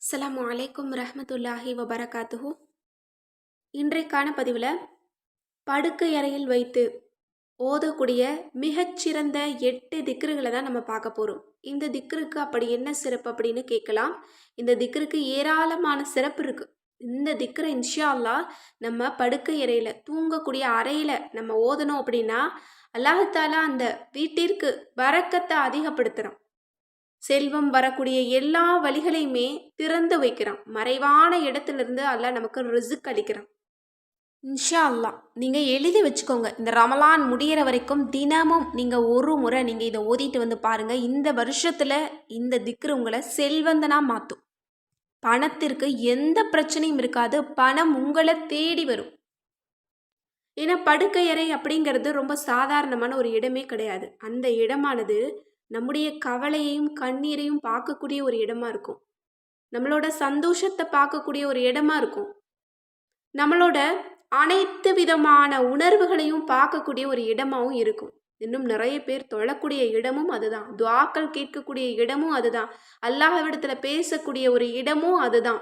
அஸ்ஸலாமு அலைக்கும் ரஹ்மத்துல்லாஹி வபரகாத்துஹு. இன்றைக்கான பதிவில் படுக்கை அறையில் வைத்து ஓதக்கூடிய மிகச்சிறந்த 8 திக்ருகளை தான் நம்ம பார்க்க போகிறோம். இந்த திக்ருக்கு அப்படி என்ன சிறப்பு அப்படின்னு கேட்கலாம். இந்த திக்ருக்கு ஏராளமான சிறப்பு இருக்குது. இந்த திக்ரை இன்ஷா அல்லாஹ் நம்ம படுக்கை அறையில் தூங்கக்கூடிய அறையில் நம்ம ஓதணும் அப்படின்னா அல்லாஹ் அந்த வீட்டிற்கு பரக்கத்தை அதிகப்படுத்துகிறான். செல்வம் வரக்கூடிய எல்லா வழிகளையுமே திறந்து வைக்கிறான். மறைவான இடத்திலிருந்து அல்லாஹ் நமக்கு ரிஸ்க் அளிக்கிறான். இன்ஷா அல்லாஹ் நீங்கள் எழுதி வச்சுக்கோங்க. இந்த ரமலான் முடிகிற வரைக்கும் தினமும் நீங்கள் ஒரு முறை நீங்கள் இதை ஓதிட்டு வந்து பாருங்கள். இந்த வருஷத்தில் இந்த திக்ரு உங்களை செல்வந்தனாக மாற்றும். பணத்திற்கு எந்த பிரச்சனையும் இருக்காது. பணம் உங்களை தேடி வரும். ஏன்னா படுக்கையறை அப்படிங்கிறது ரொம்ப சாதாரணமான ஒரு இடமே கிடையாது. அந்த இடமானது நம்முடைய கவலையையும் கண்ணீரையும் பார்க்கக்கூடிய ஒரு இடமா இருக்கும். நம்மளோட சந்தோஷத்தை பார்க்கக்கூடிய ஒரு இடமா இருக்கும். நம்மளோட அனைத்து விதமான உணர்வுகளையும் பார்க்கக்கூடிய ஒரு இடமாவும் இருக்கும். இன்னும் நிறைய பேர் தொழக்கூடிய இடமும் அதுதான். துஆக்கள் கேட்கக்கூடிய இடமும் அதுதான். அல்லாஹ்விடத்துல பேசக்கூடிய ஒரு இடமும் அதுதான்.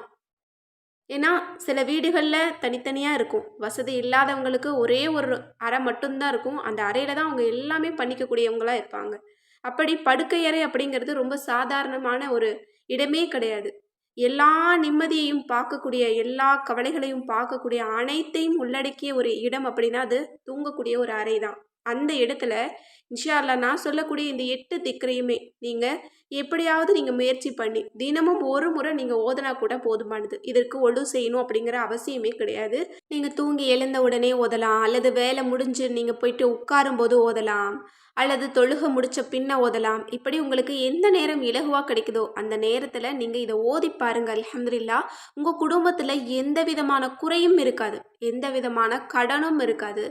ஏன்னா சில வீடுகளில் தனித்தனியாக இருக்கும். வசதி இல்லாதவங்களுக்கு ஒரே ஒரு அறை மட்டும்தான் இருக்கும். அந்த அறையில் தான் அவங்க எல்லாமே பண்ணிக்கக்கூடியவங்களாக இருப்பாங்க. அப்படி படுக்கை அறை அப்படிங்கிறது ரொம்ப சாதாரணமான ஒரு இடமே கிடையாது. எல்லா நிம்மதியையும் பார்க்கக்கூடிய, எல்லா கவலைகளையும் பார்க்கக்கூடிய, அனைத்தையும் உள்ளடக்கிய ஒரு இடம் அப்படின்னா அது தூங்கக்கூடிய ஒரு அறை தான். அந்த இடத்துல இன்ஷா அல்லாஹ் நான் சொல்லக்கூடிய இந்த 8 திக்ரையுமே நீங்கள் எப்படியாவது நீங்கள் முயற்சி பண்ணி தினமும் ஒரு முறை நீங்கள் ஓதனா கூட போதுமானது. இதற்கு ஒழு செய்யணும் அப்படிங்கிற அவசியமே கிடையாது. நீங்கள் தூங்கி எழுந்த உடனே ஓதலாம், அல்லது வேலை முடிஞ்சு நீங்கள் போயிட்டு உட்காரும்போது ஓதலாம், அல்லது தொழுகை முடித்த பின்ன ஓதலாம். இப்படி உங்களுக்கு எந்த நேரம் இலகுவாக கிடைக்குதோ அந்த நேரத்தில் நீங்கள் இதை ஓதி பாருங்கள். அல்ஹம்துலில்லாஹ் உங்கள் குடும்பத்தில் எந்த விதமான குறையும் இருக்காது, எந்த விதமான கடனும் இருக்காது,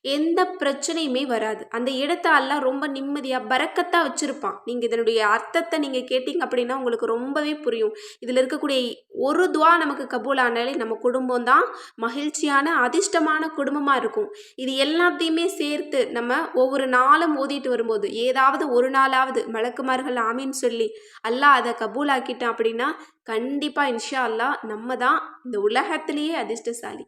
எந்த பிரச்சனையுமே வராது. அந்த இடத்த அல்லாஹ் ரொம்ப நிம்மதியாக பரக்கத்தாக வச்சுருப்பான். நீங்கள் இதனுடைய அர்த்தத்தை நீங்கள் கேட்டிங்க அப்படின்னா உங்களுக்கு ரொம்பவே புரியும். இதில் இருக்கக்கூடிய ஒரு துவா நமக்கு கபூலானாலே நம்ம குடும்பம் தான் மகிழ்ச்சியான அதிர்ஷ்டமான குடும்பமாக இருக்கும். இது எல்லாத்தையுமே சேர்த்து நம்ம ஒவ்வொரு நாளும் ஓதிட்டு வரும்போது ஏதாவது ஒரு நாளாவது மலக்குமார்கள் ஆமீன் சொல்லி அல்லாஹ் அதை கபூலாக்கிட்டான் அப்படின்னா கண்டிப்பாக இன்ஷா அல்லாஹ் நம்ம தான் இந்த உலகத்திலேயே அதிர்ஷ்டசாலி.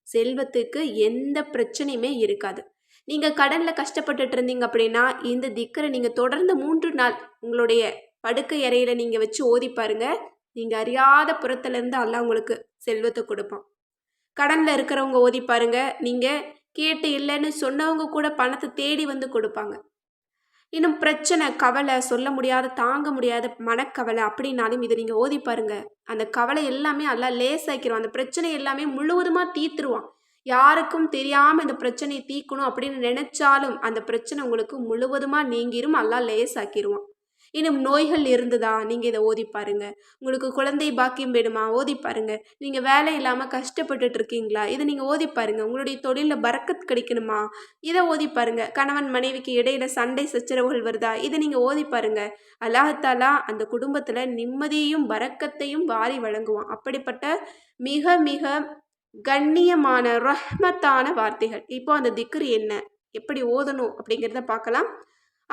செல்வத்துக்கு எந்த பிரச்சனையுமே இருக்காது. நீங்கள் கடனில் கஷ்டப்பட்டுட்டு இருந்தீங்க அப்படின்னா இந்த திக்கரை நீங்கள் தொடர்ந்து 3 நாள் உங்களுடைய படுக்கை அறையில் நீங்கள் வச்சு ஓதி பாருங்க. நீங்கள் அறியாத புறத்துலேருந்து அல்லாஹ் உங்களுக்கு செல்வத்தை கொடுப்பான். கடனில் இருக்கிறவங்க ஓதி பாருங்க. நீங்கள் கேட்டு இல்லைன்னு சொன்னவங்க கூட பணத்தை தேடி வந்து கொடுப்பாங்க. இன்னும் பிரச்சனை, கவலை, சொல்ல முடியாத தாங்க முடியாத மனக்கவலை அப்படின்னாலும் இதை நீங்கள் ஓதி பாருங்க. அந்த கவலை எல்லாமே அல்லாஹ் லேசாக்கிடுவான். அந்த பிரச்சனை எல்லாமே முழுவதுமாக தீர்த்துருவான். யாருக்கும் தெரியாமல் இந்த பிரச்சனையை தீர்க்கணும் அப்படின்னு நினைச்சாலும் அந்த பிரச்சனை உங்களுக்கு முழுவதுமாக நீங்கிரும். அல்லாஹ் லேசாக்கிடுவான். இன்னும் நோய்கள் இருந்ததா நீங்கள் இதை ஓதி பாருங்க. உங்களுக்கு குழந்தை பாக்கியம் வேணுமா ஓதி பாருங்க. நீங்கள் வேலை இல்லாமல் கஷ்டப்பட்டுட்டு இருக்கீங்களா இதை நீங்கள் ஓதி பாருங்க. உங்களுடைய தொழிலில் பரக்கத் கிடைக்கணுமா இதை ஓதி பாருங்க. கணவன் மனைவிக்கு இடையில சண்டை சச்சரவுகள் வருதா இதை நீங்கள் ஓதி பாருங்க. அல்லாஹ் தஆலா அந்த குடும்பத்தில் நிம்மதியையும் பரக்கத்தையும் வாரி வழங்குவான். அப்படிப்பட்ட மிக மிக கண்ணியமான ரஹ்மத்தான வார்த்தைகள். இப்போ அந்த திக்ரு என்ன, எப்படி ஓதணும் அப்படிங்கிறத பார்க்கலாம்.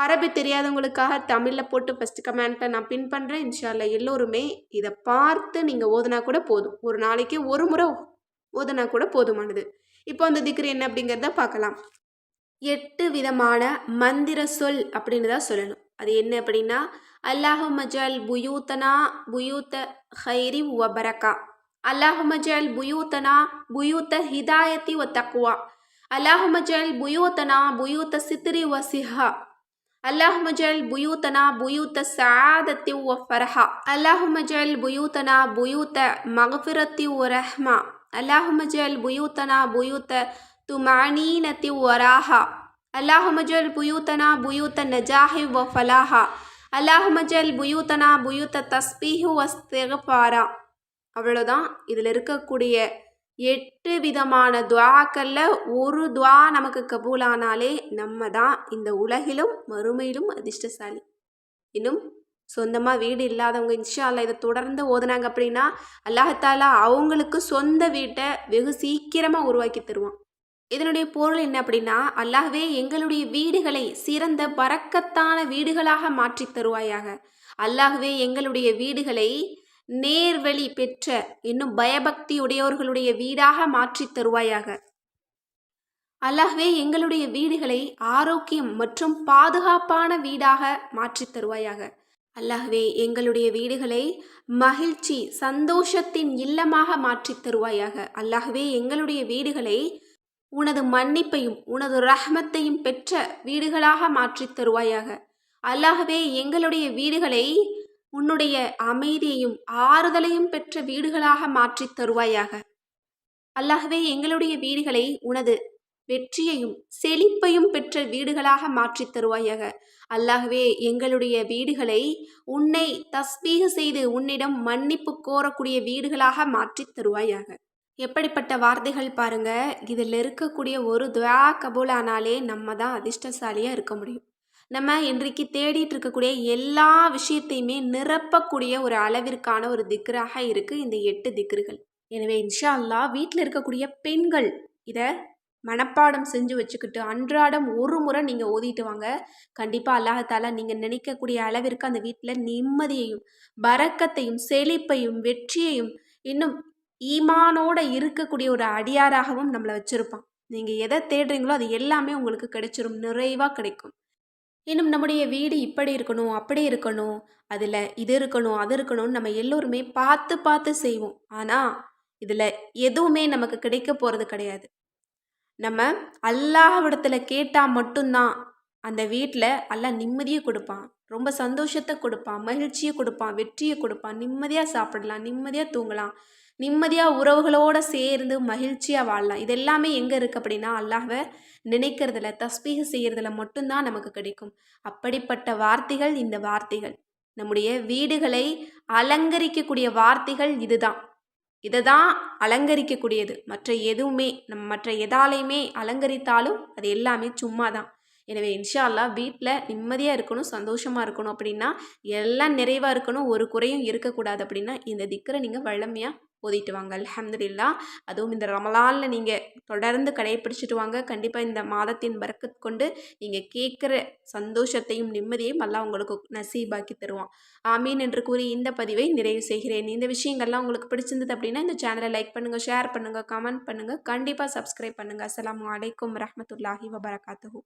அரபி தெரியாதவங்களுக்காக தமிழில் போட்டு ஃபஸ்ட்டு கமெண்ட்டை நான் பின் பண்ணுறேன். இன்ஷா அல்லாஹ் எல்லோருமே இதை பார்த்து நீங்கள் ஓதுனா கூட போதும். ஒரு நாளைக்கு ஒரு முறை ஓதுனா கூட போதுமானது. இப்போ அந்த திக்ரு என்ன அப்படிங்கிறத பார்க்கலாம். 8 விதமான மந்திர சொல் அப்படின்னு தான் சொல்லணும். அது என்ன அப்படின்னா அல்லாஹும்ம ஜஅல் புயூத்தனா புயூத்த ஹைரி வ பரக்கா, அல்லாஹும்ம ஜஅல் புயூத்தனா புயூத்த ஹிதாயத்தி வ தக்வா, அல்லாஹும்ம ஜஅல் புயூத்தனா புயூத்த சித்ரி வ சிஹா, அல்லாஹும்ம ஜஅல் புயூத்தனா புயூத்த சஆதத்தி வ ஃபரஹா, அல்லாஹும்ம ஜஅல் புயூத்தனா புயூத்த மக்ஃபிரத்தி வ ரஹ்மா, அல்லாஹும்ம ஜஅல் புயூத்தனா புயூத்த துமஅனீனத்தி வ ராஹா, அல்லாஹும்ம ஜஅல் புயூத்தனா புயூத்த நஜாஹி வ ஃபலாஹா, அல்லாஹும்ம ஜஅல் புயூத்தனா புயூத்த தஸ்பீஹு வ இஸ்திக்ஃபாரா. அவ்வளோதான். இதில் இருக்கக்கூடிய 8 விதமான துஆக்களில் ஒரு துஆ நமக்கு கபூலானாலே நம்ம தான் இந்த உலகிலும் மறுமையிலும் அதிர்ஷ்டசாலி. இன்னும் சொந்தமாக வீடு இல்லாதவங்க இன்ஷா அல்லாஹ் இதை தொடர்ந்து ஓதுனாங்க அப்படின்னா அல்லாஹ் தஆலா அவங்களுக்கு சொந்த வீட்டை வெகு சீக்கிரமாக உருவாக்கி தருவான். இதனுடைய பொருள் என்ன அப்படின்னா அல்லாஹ்வே எங்களுடைய வீடுகளை சிறந்த பரக்கத்தான வீடுகளாக மாற்றி தருவாயாக. அல்லாஹ்வே எங்களுடைய வீடுகளை நேர்வழி பெற்ற இன்னும் பயபக்தி உடையோர்களுடைய வீடாக மாற்றித் தருவாயாக. அல்லாஹ்வே எங்களுடைய வீடுகளை ஆரோக்கியம் மற்றும் பாதுகாப்பான வீடாக மாற்றித் தருவாயாக. அல்லாஹ்வே எங்களுடைய வீடுகளை மகிழ்ச்சி சந்தோஷத்தின் இல்லமாக மாற்றித் தருவாயாக. அல்லாஹ்வே எங்களுடைய வீடுகளை உனது மன்னிப்பையும் உனது ரஹ்மத்தையும் பெற்ற வீடுகளாக மாற்றித் தருவாயாக. அல்லாஹ்வே எங்களுடைய வீடுகளை உன்னுடைய அமைதியையும் ஆறுதலையும் பெற்ற வீடுகளாக மாற்றித் தருவாயாக. அல்லாஹ்வே எங்களுடைய வீடுகளை உனது வெற்றியையும் செழிப்பையும் பெற்ற வீடுகளாக மாற்றித் தருவாயாக. அல்லாஹ்வே எங்களுடைய வீடுகளை உன்னை தஸ்பீஹ் செய்து உன்னிடம் மன்னிப்பு கோரக்கூடிய வீடுகளாக மாற்றித் தருவாயாக. எப்படிப்பட்ட வார்த்தைகள் பாருங்க. இதில் இருக்கக்கூடிய ஒரு துஆ கபூல் ஆனாலே நம்ம தான் அதிர்ஷ்டசாலியாக இருக்க முடியும். நம்ம இன்றைக்கு தேடிட்டு இருக்கக்கூடிய எல்லா விஷயத்தையுமே நிரப்பக்கூடிய ஒரு அளவிற்கான ஒரு திக்ராக இருக்குது இந்த 8 திக்ருகள். எனவே இன்ஷா அல்லாஹ் வீட்டில் இருக்கக்கூடிய பெண்கள் இதை மனப்பாடம் செஞ்சு வச்சுக்கிட்டு அன்றாடம் ஒரு முறை நீங்கள் ஓதிட்டு வாங்க. கண்டிப்பாக அல்லாஹால நீங்கள் நினைக்கக்கூடிய அளவிற்கு அந்த வீட்டில் நிம்மதியையும் பரக்கத்தையும் செழிப்பையும் வெற்றியையும் இன்னும் ஈமானோட இருக்கக்கூடிய ஒரு அடியாராகவும் நம்மளை வச்சுருப்பான். நீங்கள் எதை தேடுறீங்களோ அது எல்லாமே உங்களுக்கு கிடைச்சிரும், நிறைவாக கிடைக்கும். இன்னும் நம்முடைய வீடு இப்படி இருக்கணும் அப்படி இருக்கணும், அதில் இது இருக்கணும் அது இருக்கணும்னு நம்ம எல்லோருமே பார்த்து பார்த்து செய்வோம். ஆனால் இதில் எதுவுமே நமக்கு கிடைக்க போகிறது கிடையாது. நம்ம அல்லாஹ்விடத்தில் கேட்டால் மட்டும்தான் அந்த வீட்டில் அல்லாஹ் நிம்மதியை கொடுப்பான், ரொம்ப சந்தோஷத்தை கொடுப்பான், மகிழ்ச்சியை கொடுப்பான், வெற்றியை கொடுப்பான். நிம்மதியாக சாப்பிடலாம், நிம்மதியாக தூங்கலாம், நிம்மதியாக உறவுகளோடு சேர்ந்து மகிழ்ச்சியாக வாழலாம். இது எல்லாமே எங்கே இருக்குது அப்படின்னா அல்லாஹ்வை நினைக்கிறதுல தஸ்பீஹ் செய்கிறதுல மட்டும்தான் நமக்கு கிடைக்கும். அப்படிப்பட்ட வார்த்தைகள் இந்த வார்த்தைகள். நம்முடைய வீடுகளை அலங்கரிக்கக்கூடிய வார்த்தைகள் இதுதான். இதை தான் அலங்கரிக்கக்கூடியது. மற்ற எதுவுமே மற்ற எதாலையுமே அலங்கரித்தாலும் அது எல்லாமே சும்மா தான். எனவே இன்ஷா அல்லாஹ் வீட்டில் நிம்மதியாக இருக்கணும், சந்தோஷமாக இருக்கணும் அப்படின்னா, எல்லாம் நிறைவாக இருக்கணும், ஒரு குறையும் இருக்கக்கூடாது அப்படின்னா இந்த திக்ரை நீங்கள் வழமையாக ஓதிட்டு வாங்க. அல்ஹம்துலில்லாஹ். அதுவும் இந்த ரமலானில் நீங்கள் தொடர்ந்து கடைப்பிடிச்சிட்டு வாங்க. கண்டிப்பாக இந்த மாதத்தின் பரக்கத் கொண்டு நீங்கள் கேட்குற சந்தோஷத்தையும் நிம்மதியையும் அல்லாஹ் உங்களுக்கு நசீபாக்கி தருவான். ஆமீன் என்று கூறி இந்த பதிவை நிறைவு செய்கிறேன். இந்த விஷயங்கள்லாம் உங்களுக்கு பிடிச்சிருந்தது அப்படின்னா இந்த சேனலை லைக் பண்ணுங்கள், ஷேர் பண்ணுங்கள், கமெண்ட் பண்ணுங்கள், கண்டிப்பாக சப்ஸ்கிரைப் பண்ணுங்கள். அஸ்ஸலாமு அலைக்கும் வரஹ்மத்துல்லாஹி வபரகாத்துஹு.